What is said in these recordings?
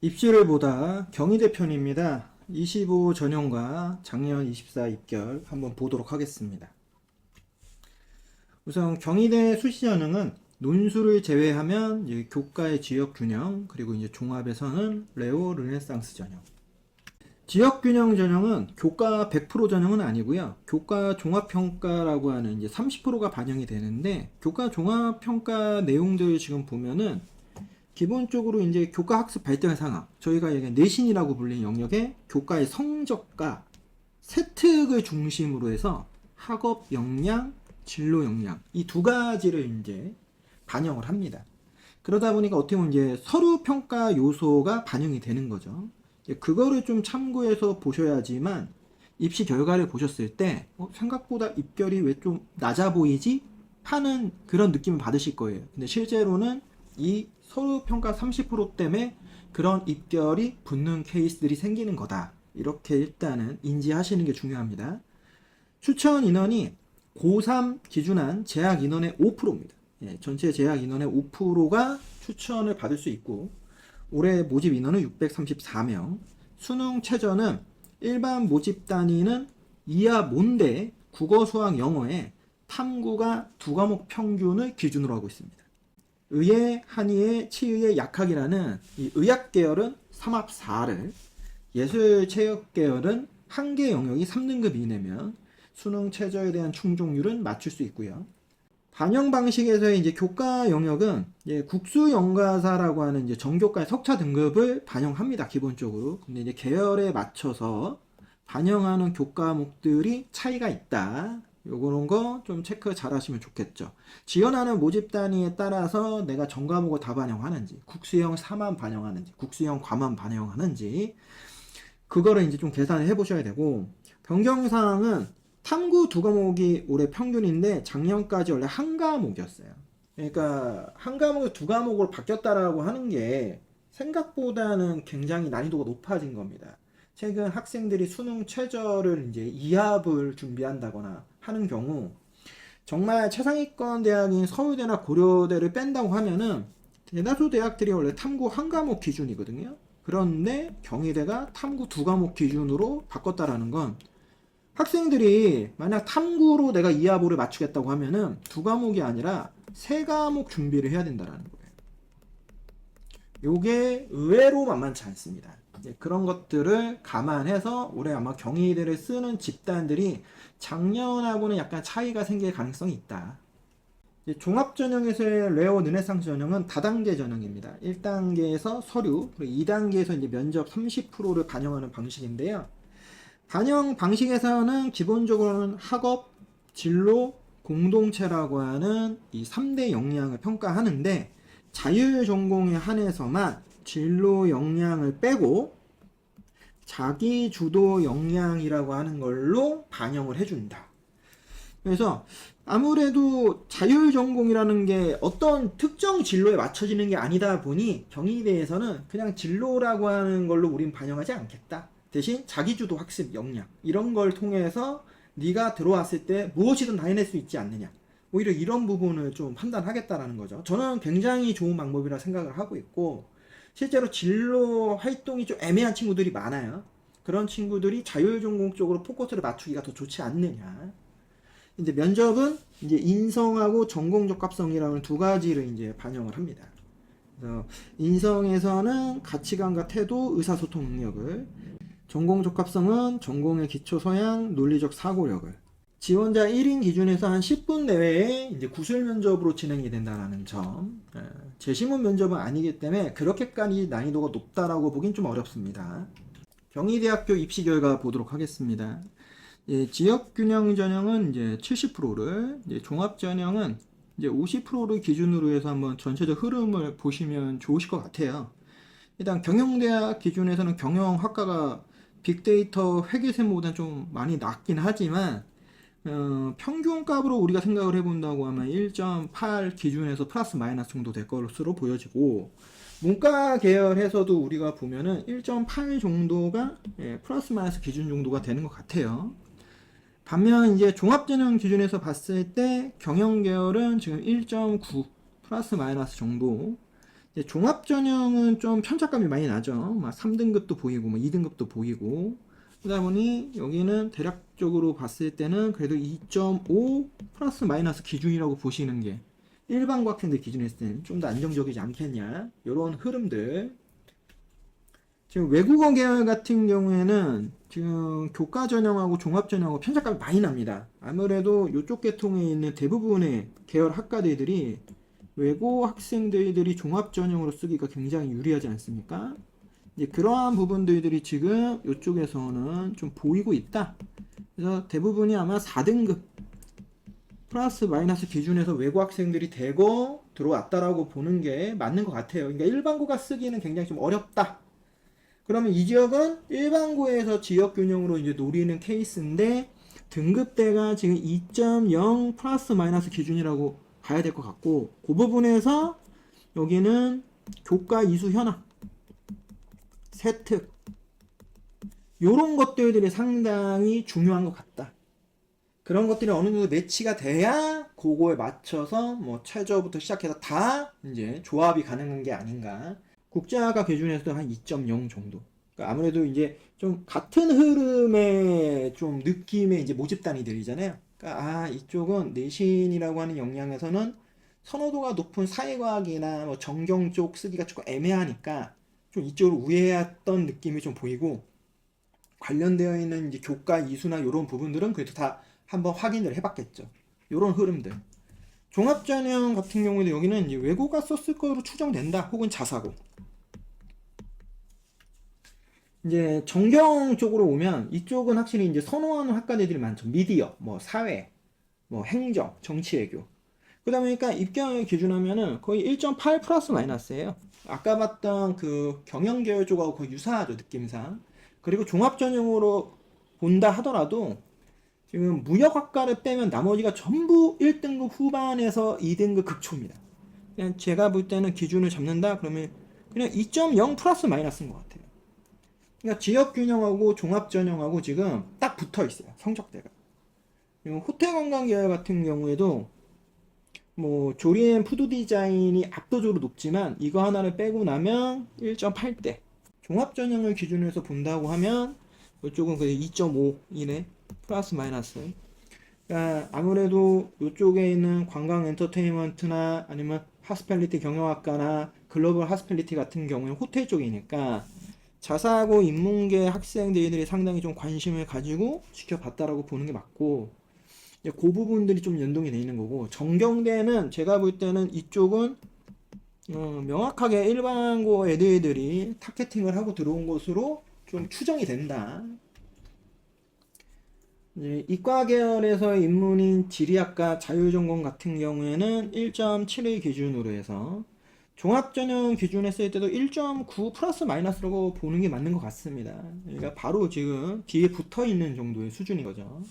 입시를 보다 경희대 편입니다. 25 전형과 작년 24 입결 한번 보도록 하겠습니다. 우선 경희대 수시 전형은 논술을 제외하면 이제 교과의 지역 균형, 그리고 이제 종합에서는 레오 르네상스 전형. 지역 균형 전형은 교과 100% 전형은 아니고요. 교과 종합평가라고 하는 이제 30%가 반영이 되는데, 교과 종합평가 내용들 지금 보면은 기본적으로 이제 교과 학습 발전 상황, 저희가 얘기한 내신이라고 불리는 영역에 교과의 성적과 세특을 중심으로 해서 학업 역량, 진로 역량 이 두 가지를 이제 반영을 합니다. 그러다 보니까 어떻게 보면 이제 서류 평가 요소가 반영이 되는 거죠. 그거를 좀 참고해서 보셔야지만 입시 결과를 보셨을 때 생각보다 입결이 왜 좀 낮아 보이지? 하는 그런 느낌을 받으실 거예요. 근데 실제로는 이 서류 평가 30% 때문에 그런 입결이 붙는 케이스들이 생기는 거다. 이렇게 일단은 인지하시는 게 중요합니다. 추천 인원이 고3 기준한 재학 인원의 5%입니다. 전체 재학 인원의 5%가 추천을 받을 수 있고, 올해 모집 인원은 634명, 수능 최저는 일반 모집 단위는 이하 몬대 국어, 수학, 영어에 탐구가 2과목 평균을 기준으로 하고 있습니다. 의예, 한의예, 치의의 약학이라는 이 의학 계열은 3합 4를, 예술 체육 계열은 한 개 영역이 3등급 이내면 수능 최저에 대한 충족률은 맞출 수 있고요. 반영 방식에서의 이제 교과 영역은 국수연가사라고 하는 이제 정교과의 석차 등급을 반영합니다, 기본적으로. 근데 이제 계열에 맞춰서 반영하는 교과목들이 차이가 있다. 요런 거 좀 체크 잘 하시면 좋겠죠. 지원하는 모집 단위에 따라서 내가 전 과목을 다 반영하는지, 국수형 4만 반영하는지, 국수형 과만 반영하는지, 그거를 이제 좀 계산을 해보셔야 되고, 변경사항은 탐구 2과목이 올해 평균인데 작년까지 원래 한 과목이었어요. 그러니까 한 과목에서 2과목으로 바뀌었다라고 하는 게 생각보다는 굉장히 난이도가 높아진 겁니다. 최근 학생들이 수능 최저를 이제 2합을 준비한다거나 하는 경우, 정말 최상위권 대학인 서울대나 고려대를 뺀다고 하면은 대다수 대학들이 원래 탐구 한 과목 기준이거든요. 그런데 경희대가 탐구 2과목 기준으로 바꿨다라는 건, 학생들이 만약 탐구로 내가 2하보를 맞추겠다고 하면은 2과목이 아니라 3과목 준비를 해야 된다라는 거예요. 요게 의외로 만만치 않습니다. 그런 것들을 감안해서 올해 아마 경희대를 쓰는 집단들이 작년하고는 약간 차이가 생길 가능성이 있다. 종합전형에서의 레오 르네상스 전형은 다단계 전형입니다. 1단계에서 서류, 그리고 2단계에서 이제 면접 30%를 반영하는 방식인데요. 반영 방식에서는 기본적으로는 학업, 진로, 공동체라고 하는 이 3대 역량을 평가하는데, 자율 전공에 한해서만 진로 역량을 빼고 자기 주도 역량이라고 하는 걸로 반영을 해준다. 그래서 아무래도 자율 전공이라는 게 어떤 특정 진로에 맞춰지는 게 아니다 보니 경희대에서는 그냥 진로라고 하는 걸로 우린 반영하지 않겠다. 대신 자기주도 학습 역량 이런 걸 통해서 네가 들어왔을 때 무엇이든 다 해낼 수 있지 않느냐, 오히려 이런 부분을 좀 판단하겠다라는 거죠. 저는 굉장히 좋은 방법이라 생각을 하고 있고, 실제로 진로 활동이 좀 애매한 친구들이 많아요. 그런 친구들이 자율전공 쪽으로 포커스를 맞추기가 더 좋지 않느냐. 이제 면접은 이제 인성하고 전공 적합성이라는 두 가지를 이제 반영을 합니다. 그래서 인성에서는 가치관과 태도, 의사소통 능력을, 전공 적합성은 전공의 기초 소양, 논리적 사고력을, 지원자 1인 기준에서 한 10분 내외에 이제 구술 면접으로 진행이 된다는 점. 재시문 면접은 아니기 때문에 그렇게까지 난이도가 높다라고 보긴 좀 어렵습니다. 경희대학교 입시 결과 보도록 하겠습니다. 지역 균형 전형은 이제 70%를, 종합 전형은 이제 50%를 기준으로 해서 한번 전체적 흐름을 보시면 좋으실 것 같아요. 일단 경영대학 기준에서는 경영학과가 빅데이터 회계세모보다는 좀 많이 낮긴 하지만, 평균값으로 우리가 생각을 해본다고 하면 1.8 기준에서 플러스 마이너스 정도 될 것으로 보여지고, 문과 계열에서도 우리가 보면은 1.8 정도가 플러스 마이너스 기준 정도가 되는 것 같아요. 반면 이제 종합전형 기준에서 봤을 때 경영 계열은 지금 1.9 플러스 마이너스 정도, 이제 종합 전형은 좀 편차감이 많이 나죠. 막 3등급도 보이고, 뭐 2등급도 보이고. 그러다 보니 여기는 대략적으로 봤을 때는 그래도 2.5 플러스 마이너스 기준이라고 보시는 게 일반고 학생들 기준했을 때는 좀 더 안정적이지 않겠냐. 이런 흐름들. 지금 외국어 계열 같은 경우에는 지금 교과 전형하고 종합 전형하고 편차감이 많이 납니다. 아무래도 이쪽 계통에 있는 대부분의 계열 학과들이 외고 학생들이 종합 전형으로 쓰기가 굉장히 유리하지 않습니까? 이제 그러한 부분들이 지금 이쪽에서는 좀 보이고 있다. 그래서 대부분이 아마 4등급 플러스 마이너스 기준에서 외고 학생들이 대거 들어왔다라고 보는 게 맞는 것 같아요. 그러니까 일반고가 쓰기는 굉장히 좀 어렵다. 그러면 이 지역은 일반고에서 지역 균형으로 이제 노리는 케이스인데 등급대가 지금 2.0 플러스 마이너스 기준이라고 봐야 될 것 같고 그 부분에서 여기는 교과 이수 현황, 세특 요런 것들이 상당히 중요한 것 같다. 그런 것들이 어느 정도 매치가 돼야 그거에 맞춰서 뭐 최저부터 시작해서 다 이제 조합이 가능한 게 아닌가. 국제화가 기준에서도 한 2.0 정도. 그러니까 아무래도 이제 좀 같은 흐름의 좀 느낌의 이제 모집 단위들이잖아요. 그러니까 이쪽은 내신이라고 하는 역량에서는 선호도가 높은 사회과학이나 뭐 정경 쪽 쓰기가 조금 애매하니까 좀 이쪽으로 우회했던 느낌이 좀 보이고 관련되어 있는 이제 교과 이수나 이런 부분들은 그래도 다 한번 확인을 해봤겠죠. 이런 흐름들. 종합전형 같은 경우에도 여기는 이제 외고가 썼을 거로 추정된다. 혹은 자사고. 이제 정경 쪽으로 오면 이쪽은 확실히 이제 선호하는 학과들이 많죠. 미디어, 뭐 사회, 뭐 행정, 정치외교. 그러다 보니까 입경을 기준하면은 거의 1.8 플러스 마이너스예요. 아까 봤던 그 경영계열 쪽하고 거의 유사하죠, 느낌상. 그리고 종합전형으로 본다 하더라도 지금 무역학과를 빼면 나머지가 전부 1등급 후반에서 2등급 급초입니다. 그냥 제가 볼 때는 기준을 잡는다 그러면 그냥 2.0 플러스 마이너스인 것 같아요. 그러니까 지역균형하고 종합전형하고 지금 딱 붙어 있어요. 성적대가. 그리고 호텔관광 계열 같은 경우에도 뭐 조리앤 푸드 디자인이 압도적으로 높지만 이거 하나를 빼고 나면 1.8대. 종합전형을 기준으로 해서 본다고 하면 이쪽은 그래도 2.5 이내 플러스 마이너스. 그러니까 아무래도 이쪽에 있는 관광 엔터테인먼트나 아니면 하스펠리티 경영학과나 글로벌 하스펠리티 같은 경우는 호텔 쪽이니까 자사고 인문계 학생들이 상당히 좀 관심을 가지고 지켜봤다라고 보는 게 맞고 이제 그 부분들이 좀 연동이 돼 있는 거고 정경대는 제가 볼 때는 이쪽은 명확하게 일반고 애들이 타겟팅을 하고 들어온 것으로 좀 추정이 된다. 이제 이과 계열에서 인문인 지리학과 자율전공 같은 경우에는 1.7을 기준으로 해서 종합전형 기준에 쓸 때도 1.9 플러스 마이너스라고 보는 게 맞는 것 같습니다. 그러니까 바로 지금 뒤에 붙어 있는 정도의 수준인 거죠.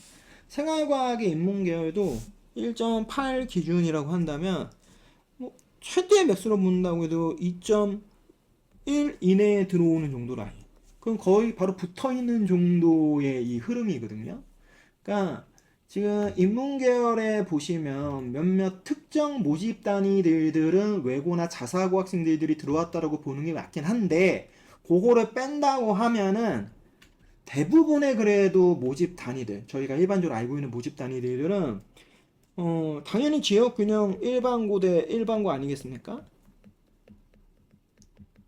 생활과학의 인문계열도 1.8 기준이라고 한다면 뭐 최대 맥스로 본다고 해도 2.1 이내에 들어오는 정도라. 그럼 거의 바로 붙어 있는 정도의 이 흐름이거든요. 그러니까 지금 인문계열에 보시면 몇몇 특정 모집 단위들은 외고나 자사고 학생들이 들어왔다라고 보는 게 맞긴 한데 그거를 뺀다고 하면은 대부분의 그래도 모집 단위들 저희가 일반적으로 알고 있는 모집 단위들은 당연히 지역균형 일반고 대 일반고 아니겠습니까?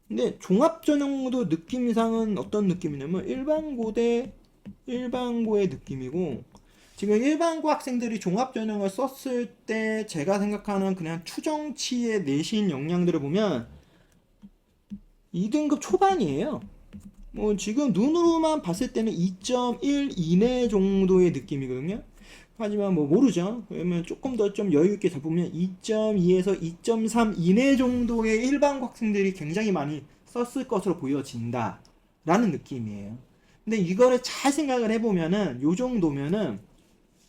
근데 종합전형도 느낌상은 어떤 느낌이냐면 일반고 대 일반고의 느낌이고 지금 일반고 학생들이 종합전형을 썼을 때 제가 생각하는 그냥 추정치의 내신 역량들을 보면 2등급 초반이에요. 뭐 지금 눈으로만 봤을 때는 2.1 이내 정도의 느낌이거든요. 하지만 뭐 모르죠. 그러면 조금 더 좀 여유 있게 잡으면 2.2에서 2.3 이내 정도의 일반고 학생들이 굉장히 많이 썼을 것으로 보여진다 라는 느낌이에요. 근데 이거를 잘 생각을 해보면은 요 정도면은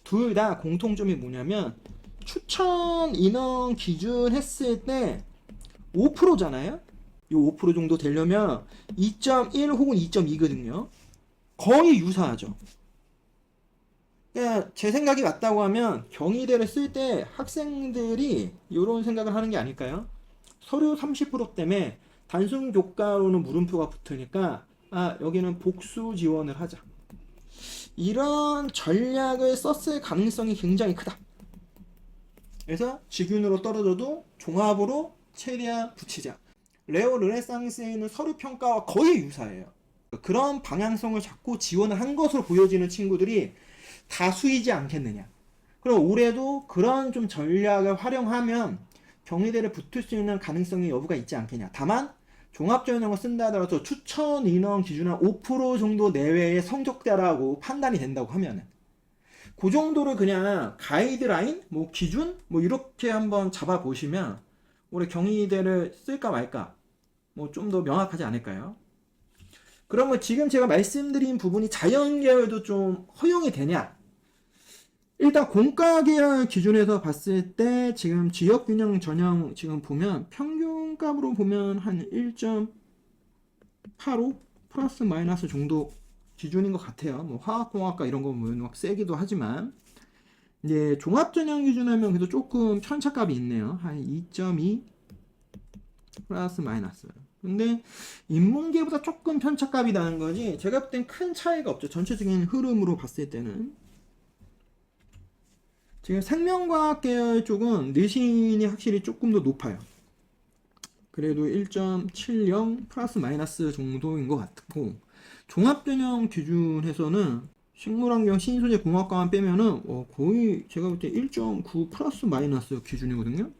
둘 다 공통점이 뭐냐면 추천 인원 기준 했을 때 5%잖아요. 요 5% 정도 되려면 2.1 혹은 2.2거든요. 거의 유사하죠. 그러니까 제 생각이 맞다고 하면 경희대를 쓸 때 학생들이 이런 생각을 하는 게 아닐까요? 서류 30% 때문에 단순 교과로는 물음표가 붙으니까 여기는 복수 지원을 하자. 이런 전략을 썼을 가능성이 굉장히 크다. 그래서 직윤으로 떨어져도 종합으로 최대한 붙이자. 레오 르네상스에는 서류 평가와 거의 유사해요. 그런 방향성을 잡고 지원을 한 것으로 보여지는 친구들이 다수이지 않겠느냐. 그럼 올해도 그런 좀 전략을 활용하면 경희대를 붙을 수 있는 가능성이 여부가 있지 않겠냐. 다만 종합전형을 쓴다 하더라도 추천 인원 기준 한 5% 정도 내외의 성적대라고 판단이 된다고 하면은 그 정도를 그냥 가이드라인, 뭐 기준, 뭐 이렇게 한번 잡아보시면 올해 경희대를 쓸까 말까 뭐 좀 더 명확하지 않을까요? 그러면 지금 제가 말씀드린 부분이 자연계열도 좀 허용이 되냐? 일단 공과계열 기준에서 봤을 때 지금 지역균형 전형 지금 보면 평균값으로 보면 한 1.85 플러스 마이너스 정도 기준인 것 같아요. 뭐 화학공학과 이런 거 보면 막 세기도 하지만 이제 종합전형 기준하면 그래도 조금 편차값이 있네요. 한 2.2 플러스 마이너스. 근데 인문계보다 조금 편차값이 나는 거지 제가 볼 땐 큰 차이가 없죠. 전체적인 흐름으로 봤을 때는. 지금 생명과학 계열 쪽은 내신이 확실히 조금 더 높아요. 그래도 1.70 플러스 마이너스 정도인 것 같고 종합전형 기준에서는 식물환경 신소재 공학과만 빼면은 거의 제가 볼 때 1.9 플러스 마이너스 기준이거든요.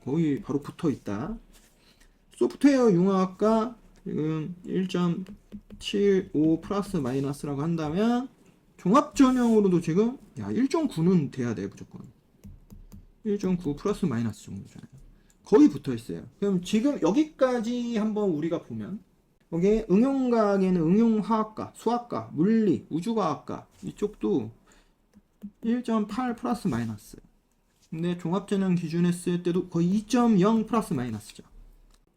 거의 바로 붙어 있다. 소프트웨어 융합과 지금 1.75 플러스 마이너스라고 한다면 종합전형으로도 지금 1.9는 돼야 돼 무조건. 1.9 플러스 마이너스 정도잖아요. 거의 붙어 있어요. 그럼 지금 여기까지 한번 우리가 보면 여기 응용과학에는 응용화학과, 수학과, 물리, 우주과학과 이쪽도 1.8 플러스 마이너스. 근데 종합전형 기준 했을 때도 거의 2.0 플러스 마이너스죠.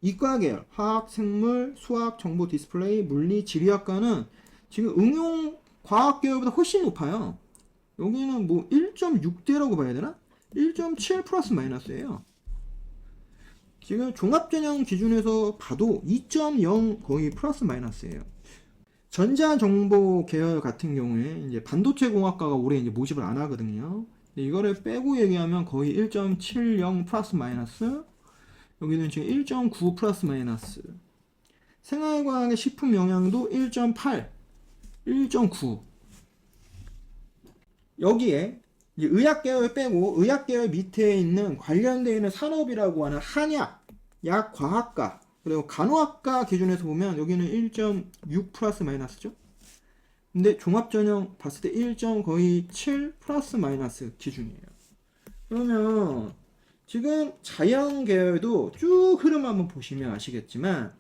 이과계열, 화학, 생물, 수학, 정보 디스플레이, 물리, 지리학과는 지금 응용 과학계열보다 훨씬 높아요. 여기는 뭐 1.6대라고 봐야 되나? 1.7 플러스 마이너스예요. 지금 종합전형 기준에서 봐도 2.0 거의 플러스 마이너스예요. 전자정보 계열 같은 경우에 이제 반도체 공학과가 올해 이제 모집을 안 하거든요. 이거를 빼고 얘기하면 거의 1.70 플러스 마이너스. 여기는 지금 1.9 플러스 마이너스. 생활과학의 식품 영양도 1.8, 1.9. 여기에 의학계열 빼고 의학계열 밑에 있는 관련되어 있는 산업이라고 하는 한약, 약과학과, 그리고 간호학과 기준에서 보면 여기는 1.6 플러스 마이너스죠. 근데 종합전형 봤을 때 1. 거의 7 플러스 마이너스 기준이에요. 그러면 지금 자연계열도 쭉 흐름 한번 보시면 아시겠지만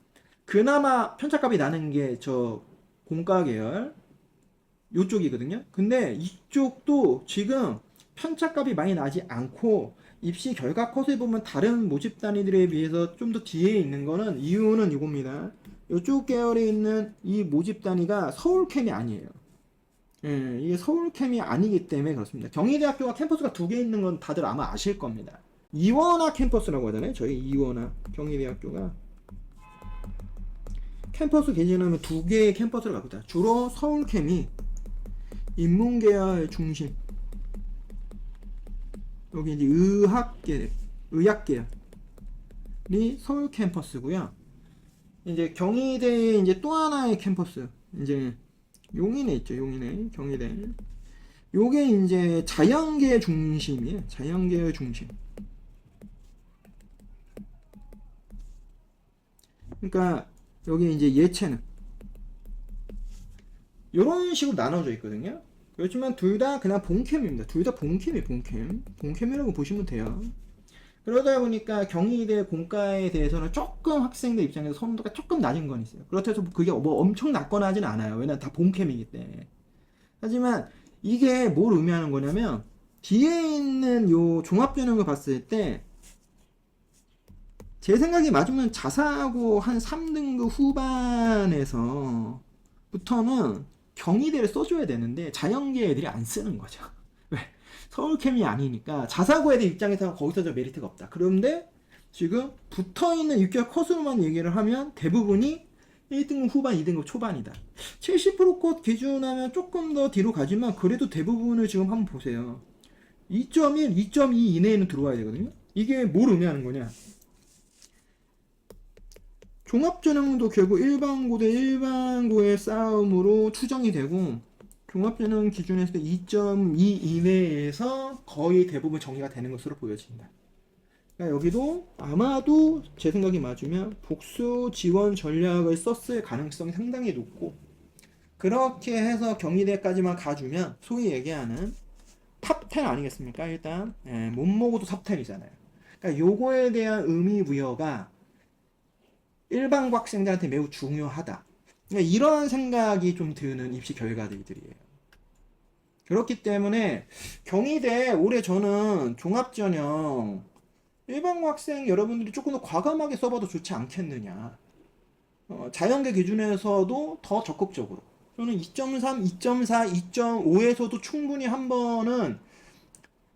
그나마 편차값이 나는 게 저 공과계열 요쪽이거든요. 근데 이쪽도 지금 편차값이 많이 나지 않고 입시 결과 컷을 보면 다른 모집 단위들에 비해서 좀 더 뒤에 있는 거는 이유는 이겁니다. 이쪽 계열에 있는 이 모집 단위가 서울캠이 아니에요. 예, 이게 서울캠이 아니기 때문에 그렇습니다. 경희대학교가 캠퍼스가 2개 있는 건 다들 아마 아실 겁니다. 이원화 캠퍼스라고 하잖아요. 저희 이원화 경희대학교가 캠퍼스 기준하면 2개의 캠퍼스를 갖고 있다. 주로 서울캠이 인문계열 중심. 여기 이제 의학계열이 서울 캠퍼스고요. 이제 경희대에 이제 또 하나의 캠퍼스, 이제 용인에 있죠. 용인에 경희대. 요게 이제 자연계 중심이에요. 자연계열 중심. 그러니까 여기 이제 예체능 이런 식으로 나눠져 있거든요. 그렇지만 둘 다 그냥 본캠입니다. 둘 다 본캠이 본캠이라고 보시면 돼요. 그러다 보니까 경희대 공과에 대해서는 조금 학생들 입장에서 선호도가 조금 낮은 건 있어요. 그렇다고 해서 그게 뭐 엄청 낮거나 하진 않아요. 왜냐면 다 본캠이기 때문에. 하지만 이게 뭘 의미하는 거냐면 뒤에 있는 요 종합전형을 봤을 때 제 생각이 맞으면 자사고 한 3등급 후반에서 부터는 경희대를 써줘야 되는데 자연계 애들이 안 쓰는 거죠. 왜? 서울캠이 아니니까 자사고 애들 입장에서는 거기서 저 메리트가 없다. 그런데 지금 붙어있는 입결 컷으로만 얘기를 하면 대부분이 1등급 후반, 2등급 초반이다. 70%컷 기준하면 조금 더 뒤로 가지만 그래도 대부분을 지금 한번 보세요. 2.1, 2.2 이내에는 들어와야 되거든요. 이게 뭘 의미하는 거냐? 종합전형도 결국 일반고 대 일반고의 싸움으로 추정이 되고 종합전형 기준에서 2.2 이내에서 거의 대부분 정리가 되는 것으로 보여진다. 그러니까 여기도 아마도 제 생각이 맞으면 복수 지원 전략을 썼을 가능성이 상당히 높고 그렇게 해서 경희대까지만 가주면 소위 얘기하는 탑10 아니겠습니까? 일단 못 먹어도 탑10이잖아요. 그러니까 요거에 대한 의미 부여가 일반고 학생들한테 매우 중요하다. 그러니까 이러한 생각이 좀 드는 입시 결과들이에요. 그렇기 때문에 경희대 올해 저는 종합전형 일반고 학생 여러분들이 조금 더 과감하게 써봐도 좋지 않겠느냐. 자연계 기준에서도 더 적극적으로. 저는 2.3, 2.4, 2.5에서도 충분히 한 번은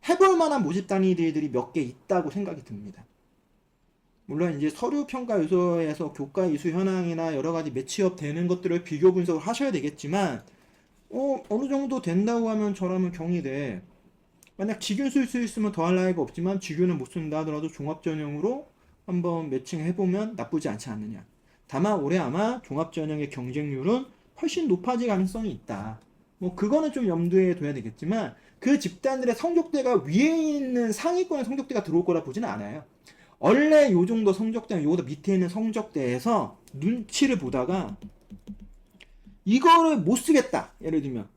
해볼 만한 모집 단위들이 몇 개 있다고 생각이 듭니다. 물론 이제 서류 평가 요소에서 교과 이수 현황이나 여러 가지 매치업 되는 것들을 비교 분석을 하셔야 되겠지만, 어느 정도 된다고 하면 저라면 경희대 만약 직윤 쓸 수 있으면 더할 나위가 없지만 직윤은 못 쓴다 하더라도 종합전형으로 한번 매칭해보면 나쁘지 않지 않느냐. 다만 올해 아마 종합전형의 경쟁률은 훨씬 높아질 가능성이 있다. 뭐 그거는 좀 염두에 둬야 되겠지만 그 집단들의 성적대가 위에 있는 상위권의 성적대가 들어올 거라 보지는 않아요. 원래 요 정도 성적대는 요보다 밑에 있는 성적대에서 눈치를 보다가 이거를 못 쓰겠다. 예를 들면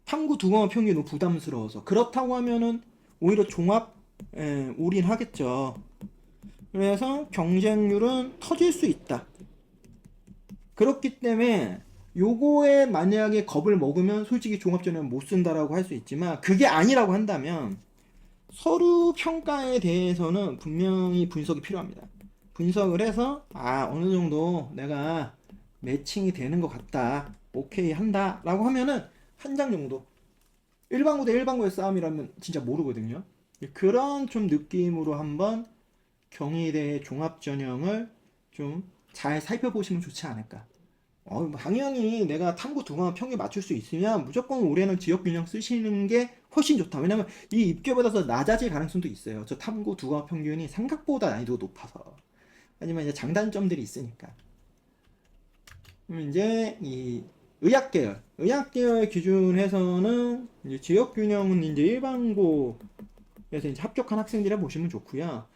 탐구 두 과목 평균이 너무 부담스러워서 그렇다고 하면은 오히려 종합 올인하겠죠. 그래서 경쟁률은 터질 수 있다. 그렇기 때문에 요거에 만약에 겁을 먹으면 솔직히 종합전형은 못 쓴다라고 할 수 있지만 그게 아니라고 한다면 서류 평가에 대해서는 분명히 분석이 필요합니다. 분석을 해서 어느 정도 내가 매칭이 되는 것 같다. 오케이 한다 라고 하면은 한 장 정도 일반고 대 일반고의 싸움이라면 진짜 모르거든요. 그런 좀 느낌으로 한번 경희대의 종합전형을 좀 잘 살펴보시면 좋지 않을까. 당연히 내가 탐구 두 과목 평균 맞출 수 있으면 무조건 올해는 지역균형 쓰시는 게 훨씬 좋다. 왜냐면 이 입결보다 낮아질 가능성도 있어요. 저 탐구 두 과목 평균이 생각보다 난이도가 높아서. 하지만 이제 장단점들이 있으니까. 그럼 이제 이 의학계열 기준에서는 이제 지역균형은 이제 일반고에서 이제 합격한 학생들을 보시면 좋고요.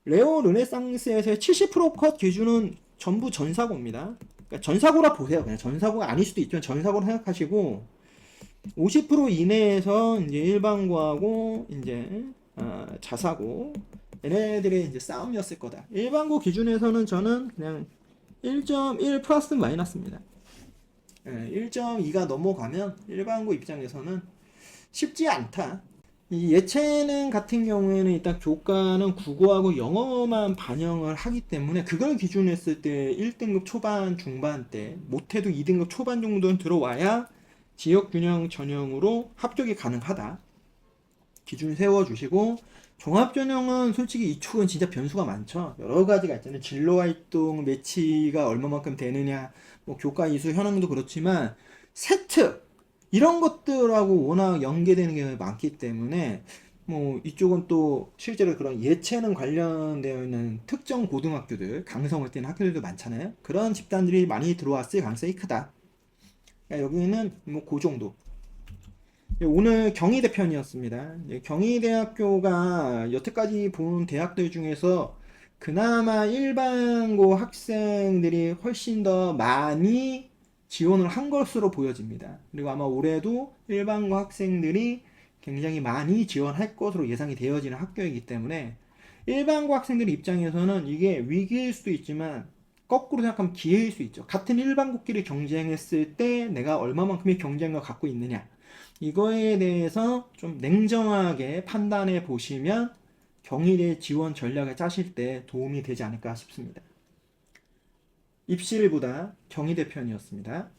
레오 르네상스에서의 70%컷 기준은 전부 전사고입니다. 그러니까 전사고라 보세요. 그냥 전사고가 아닐 수도 있지만 전사고로 생각하시고 50% 이내에서 이제 일반고하고 이제 자사고 얘네들의 이제 싸움이었을 거다. 일반고 기준에서는 저는 그냥 1.1 플러스 마이너스입니다. 1.2가 넘어가면 일반고 입장에서는 쉽지 않다. 이 예체능 같은 경우에는 일단 교과는 국어하고 영어만 반영을 하기 때문에 그걸 기준으로 했을 때 1등급 초반 중반대 못해도 2등급 초반 정도는 들어와야 지역균형 전형으로 합격이 가능하다. 기준 세워주시고 종합전형은 솔직히 이쪽은 진짜 변수가 많죠. 여러 가지가 있잖아요. 진로활동 매치가 얼마만큼 되느냐, 뭐 교과 이수 현황도 그렇지만 세트 이런 것들하고 워낙 연계되는 게 많기 때문에 뭐 이쪽은 또 실제로 그런 예체능 관련되어 있는 특정 고등학교들, 강성을 띠는 학교들도 많잖아요. 그런 집단들이 많이 들어왔을 가능성이 크다. 그러니까 여기는 뭐 그 정도. 오늘 경희대 편이었습니다. 경희대학교가 여태까지 본 대학들 중에서 그나마 일반고 학생들이 훨씬 더 많이 지원을 한 것으로 보여집니다. 그리고 아마 올해도 일반고 학생들이 굉장히 많이 지원할 것으로 예상이 되어지는 학교이기 때문에 일반고 학생들 입장에서는 이게 위기일 수도 있지만 거꾸로 생각하면 기회일 수 있죠. 같은 일반고끼리 경쟁했을 때 내가 얼마만큼의 경쟁력을 갖고 있느냐, 이거에 대해서 좀 냉정하게 판단해 보시면 경희대 지원 전략을 짜실 때 도움이 되지 않을까 싶습니다. 입시일보다 경희대 편이었습니다.